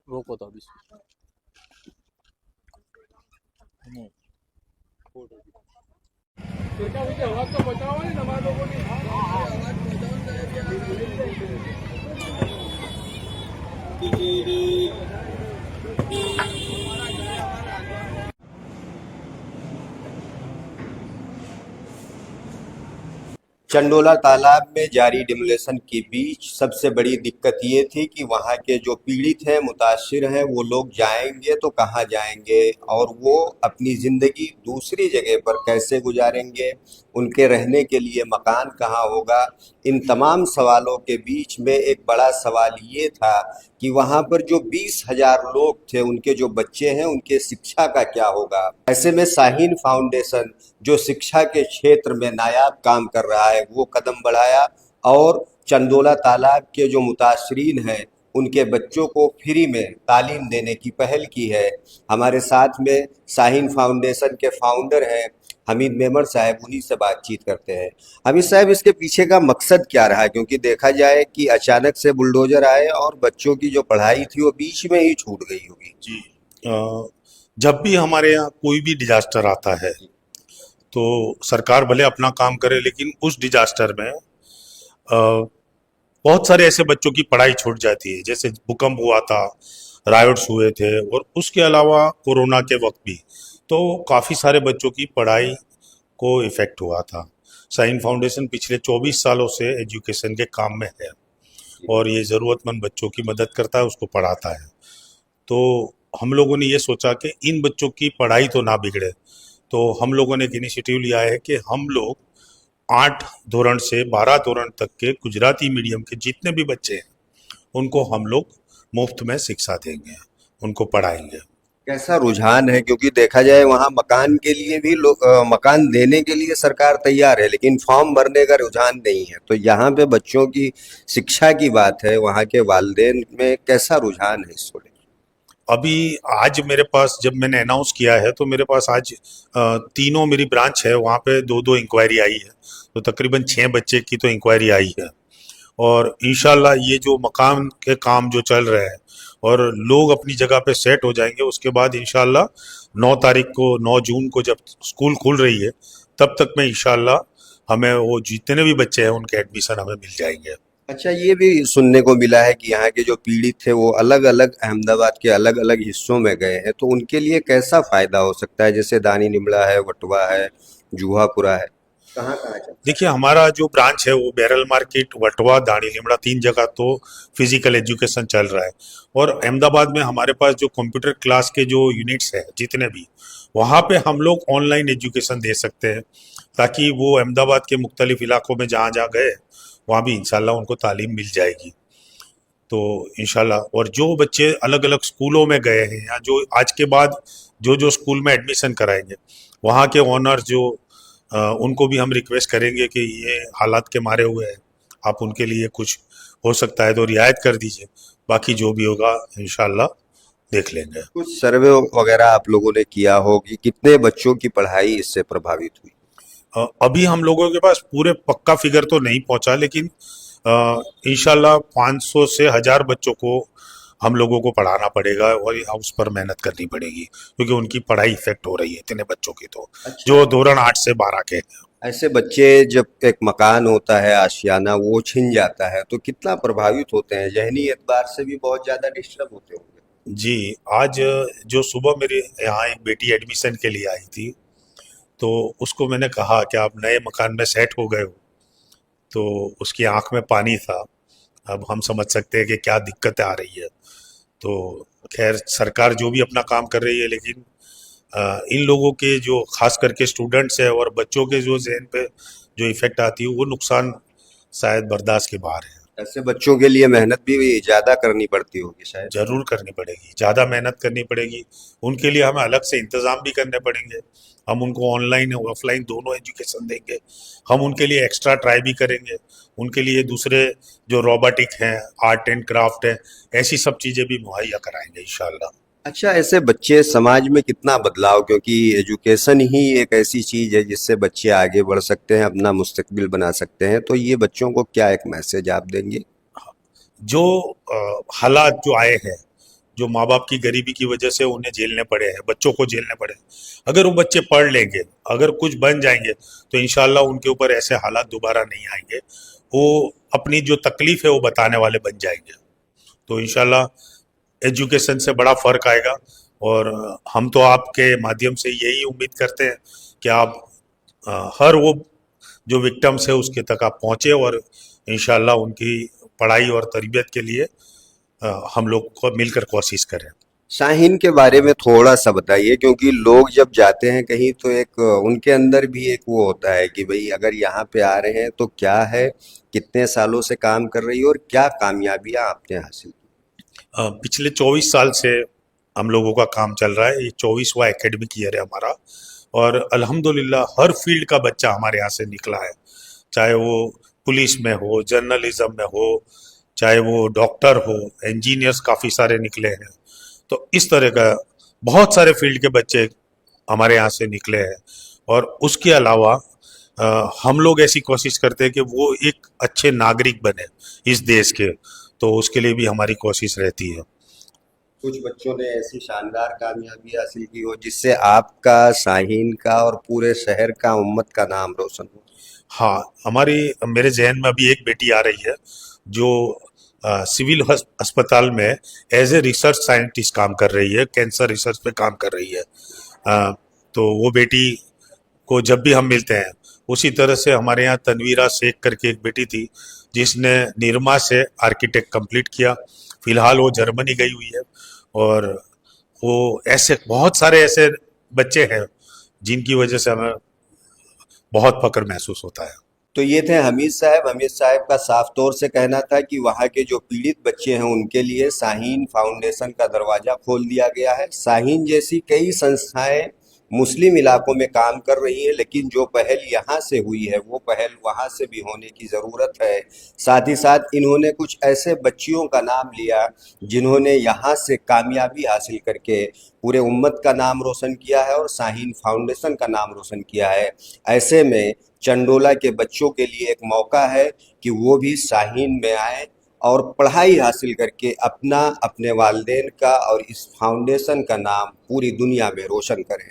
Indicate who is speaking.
Speaker 1: रोको तो अभी नहीं।
Speaker 2: चंडोला तालाब में जारी डिमोलेशन के बीच सबसे बड़ी दिक्कत ये थी कि वहाँ के जो पीड़ित हैं, मुतासिर हैं, वो लोग जाएंगे तो कहाँ जाएंगे और वो अपनी ज़िंदगी दूसरी जगह पर कैसे गुजारेंगे, उनके रहने के लिए मकान कहाँ होगा। इन तमाम सवालों के बीच में एक बड़ा सवाल ये था कि वहाँ पर जो 20,000 लोग थे, उनके जो बच्चे हैं, उनके शिक्षा का क्या होगा। ऐसे में शाहीन फाउंडेशन जो शिक्षा के क्षेत्र में नायाब काम कर रहा है, वो कदम बढ़ाया और चंदोला तालाब के जो मुतासरीन हैं, उनके बच्चों को फ्री में तालीम देने की पहल की है। हमारे साथ में शाहीन फाउंडेशन के फाउंडर हैं हमीद मेमर साहब, उन्हीं से बातचीत करते हैं। हमीद साहब, इसके पीछे का मकसद क्या रहा? क्योंकि देखा जाए कि अचानक से बुलडोजर आए और बच्चों की जो पढ़ाई थी वो बीच में ही छूट गई होगी।
Speaker 3: जी। जब भी हमारे यहाँ कोई भी डिजास्टर आता है तो सरकार भले अपना काम करे, लेकिन उस डिजास्टर में बहुत सारे ऐसे बच्चों की पढ़ाई छूट जाती है। जैसे भूकंप हुआ था, रायोट्स हुए थे, और उसके अलावा कोरोना के वक्त भी तो काफ़ी सारे बच्चों की पढ़ाई को इफ़ेक्ट हुआ था। साइन फाउंडेशन पिछले 24 सालों से एजुकेशन के काम में है और ये ज़रूरतमंद बच्चों की मदद करता है, उसको पढ़ाता है। तो हम लोगों ने ये सोचा कि इन बच्चों की पढ़ाई तो ना बिगड़े, तो हम लोगों ने एक इनिशिएटिव लिया है कि हम लोग 8 धोरण से 12 धोरण तक के गुजराती मीडियम के जितने भी बच्चे हैं उनको हम लोग मुफ्त में शिक्षा देंगे, उनको पढ़ाएंगे।
Speaker 2: कैसा रुझान है? क्योंकि देखा जाए वहाँ मकान के लिए भी लोग मकान देने के लिए सरकार तैयार है, लेकिन फॉर्म भरने का रुझान नहीं है। तो यहाँ पे बच्चों की शिक्षा की बात है, वहाँ के वालिदैन में कैसा रुझान है इसको लेकर?
Speaker 3: अभी आज मेरे पास, जब मैंने अनाउंस किया है तो मेरे पास आज तीनों मेरी ब्रांच है, वहाँ पे दो दो इंक्वायरी आई है, तो तकरीबन 6 बच्चे की तो इंक्वायरी आई है। और इंशाल्लाह ये जो मकान के काम जो चल रहे हैं और लोग अपनी जगह पे सेट हो जाएंगे, उसके बाद इंशाल्लाह 9 तारीख को, 9 जून को जब स्कूल खुल रही है, तब तक में इंशाल्लाह हमें वो जितने भी बच्चे हैं उनके एडमिशन हमें मिल जाएंगे।
Speaker 2: अच्छा, ये भी सुनने को मिला है कि यहाँ के जो पीड़ित थे वो अलग-अलग अहमदाबाद के अलग-अलग हिस्सों में गए हैं, तो उनके लिए कैसा फायदा हो सकता है? जैसे दानी निमड़ा है, वटवा है, जूहापुरा है, कहाँ-कहाँ चलता
Speaker 3: देखिए, हमारा जो ब्रांच है वो बैरल मार्केट, वटवा, दाढ़ी लिमड़ा, 3 जगह तो फिजिकल एजुकेशन चल रहा है। और अहमदाबाद में हमारे पास जो कंप्यूटर क्लास के जो यूनिट्स हैं जितने भी, वहाँ पे हम लोग ऑनलाइन एजुकेशन दे सकते हैं, ताकि वो अहमदाबाद के मुख्तलिफ इलाकों में जहाँ जहाँ गए वहाँ भी इंशाल्लाह उनको तालीम मिल जाएगी। तो इंशाल्लाह, और जो बच्चे अलग अलग स्कूलों में गए हैं या जो आज के बाद जो जो स्कूल में एडमिशन कराएंगे, वहाँ के ऑनर्स जो उनको भी हम रिक्वेस्ट करेंगे कि ये हालात के मारे हुए हैं, आप उनके लिए कुछ हो सकता है तो रियायत कर दीजिए, बाकी जो भी होगा इंशाल्लाह देख लेंगे।
Speaker 2: कुछ सर्वे वगैरह आप लोगों ने किया हो कि कितने बच्चों की पढ़ाई इससे प्रभावित हुई?
Speaker 3: अभी हम लोगों के पास पूरे पक्का फिगर तो नहीं पहुंचा, लेकिन इंशाल्लाह 500 से 1000 बच्चों को हम लोगों को पढ़ाना पड़ेगा और उस पर मेहनत करनी पड़ेगी, क्योंकि उनकी पढ़ाई इफेक्ट हो रही है इतने बच्चों की, तो
Speaker 2: अच्छा,
Speaker 3: जो धोरण 8 से 12 के हैं।
Speaker 2: ऐसे बच्चे जब एक मकान होता है, आशियाना वो छिन जाता है, तो कितना प्रभावित होते हैं? ज़हनी एतबार से भी बहुत ज़्यादा डिस्टर्ब होते होंगे।
Speaker 3: जी। आज जो सुबह मेरे यहाँ एक बेटी एडमिशन के लिए आई थी, तो उसको मैंने कहा कि आप नए मकान में सेट हो गए हो, तो उसकी आंख में पानी था। अब हम समझ सकते हैं कि क्या दिक्कतें आ रही है। तो खैर, सरकार जो भी अपना काम कर रही है, लेकिन इन लोगों के जो खास करके स्टूडेंट्स है और बच्चों के जो जहन पे जो इफेक्ट आती है, वो नुकसान शायद बर्दाश्त के बाहर है।
Speaker 2: ऐसे बच्चों के लिए मेहनत भी ज़्यादा करनी पड़ती होगी शायद।
Speaker 3: जरूर करनी पड़ेगी, ज़्यादा मेहनत करनी पड़ेगी। उनके लिए हमें अलग से इंतज़ाम भी करने पड़ेंगे। हम उनको ऑनलाइन और ऑफलाइन दोनों एजुकेशन देंगे। हम उनके लिए एक्स्ट्रा ट्राई भी करेंगे। उनके लिए दूसरे जो रोबोटिक हैं, आर्ट एंड क्राफ्ट है, ऐसी सब चीज़ें भी मुहैया कराएंगे इंशाल्लाह।
Speaker 2: अच्छा, ऐसे बच्चे समाज में कितना बदलाव, क्योंकि एजुकेशन ही एक ऐसी चीज है जिससे बच्चे आगे बढ़ सकते हैं, अपना मुस्तकबिल बना सकते हैं, तो ये बच्चों को क्या एक मैसेज आप देंगे?
Speaker 3: जो हालात जो आए हैं, जो माँ बाप की गरीबी की वजह से उन्हें झेलने पड़े हैं, बच्चों को झेलने पड़े हैं, अगर वो बच्चे पढ़ लेंगे, अगर कुछ बन जाएंगे, तो इंशाल्लाह उनके ऊपर ऐसे हालात दोबारा नहीं आएंगे। वो अपनी जो तकलीफ है वो बताने वाले बन जाएंगे। तो इंशाल्लाह एजुकेशन से बड़ा फर्क आएगा। और हम तो आपके माध्यम से यही उम्मीद करते हैं कि आप हर वो जो विक्टिम्स है उसके तक आप पहुंचे और इंशाल्लाह उनकी पढ़ाई और तरबियत के लिए हम लोग को मिलकर कोशिश करें।
Speaker 2: शाहीन के बारे में थोड़ा सा बताइए, क्योंकि लोग जब जाते हैं कहीं तो एक उनके अंदर भी एक वो होता है कि भाई अगर यहाँ पे आ रहे हैं तो क्या है, कितने सालों से काम कर रही है और क्या कामयाबियां आपने हासिल की?
Speaker 3: पिछले 24 साल से हम लोगों का काम चल रहा है। ये 24वां एकेडमिक ईयर है हमारा और अल्हम्दुलिल्लाह हर फील्ड का बच्चा हमारे यहाँ से निकला है, चाहे वो पुलिस में हो, जर्नलिज्म में हो, चाहे वो डॉक्टर हो, इंजीनियर्स काफ़ी सारे निकले हैं। तो इस तरह का बहुत सारे फील्ड के बच्चे हमारे यहाँ से निकले हैं। और उसके अलावा हम लोग ऐसी कोशिश करते हैं कि वो एक अच्छे नागरिक बने इस देश के, तो उसके लिए भी हमारी कोशिश रहती है।
Speaker 2: कुछ बच्चों ने ऐसी शानदार कामयाबी हासिल की हो जिससे आपका, शाहीन का और पूरे शहर का, उम्मत का नाम रोशन हो?
Speaker 3: हाँ, मेरे जहन में अभी एक बेटी आ रही है जो सिविल अस्पताल में एज ए रिसर्च साइंटिस्ट काम कर रही है, कैंसर रिसर्च पे काम कर रही है। तो वो बेटी को जब भी हम मिलते हैं, उसी तरह से हमारे यहाँ तनवीरा शेख करके एक बेटी थी जिसने निरमा से आर्किटेक्ट कंप्लीट किया। फिलहाल वो जर्मनी गई हुई है। और वो ऐसे बहुत सारे ऐसे बच्चे हैं जिनकी वजह से हमें बहुत फक्र महसूस होता है।
Speaker 2: तो ये थे हमीद साहब। हमीद साहब का साफ तौर से कहना था कि वहाँ के जो पीड़ित बच्चे हैं उनके लिए शाहीन फाउंडेशन का दरवाजा खोल दिया गया है। शाहीन जैसी कई संस्थाएं मुस्लिम इलाकों में काम कर रही हैं, लेकिन जो पहल यहाँ से हुई है वो पहल वहाँ से भी होने की ज़रूरत है। साथ ही साथ इन्होंने कुछ ऐसे बच्चियों का नाम लिया जिन्होंने यहाँ से कामयाबी हासिल करके पूरे उम्मत का नाम रोशन किया है और शाहीन फाउंडेशन का नाम रोशन किया है। ऐसे में चंडोला के बच्चों के लिए एक मौका है कि वो भी शाहीन में आए और पढ़ाई हासिल करके अपना, अपने वालिदैन का और इस फाउंडेशन का नाम पूरी दुनिया में रोशन करें।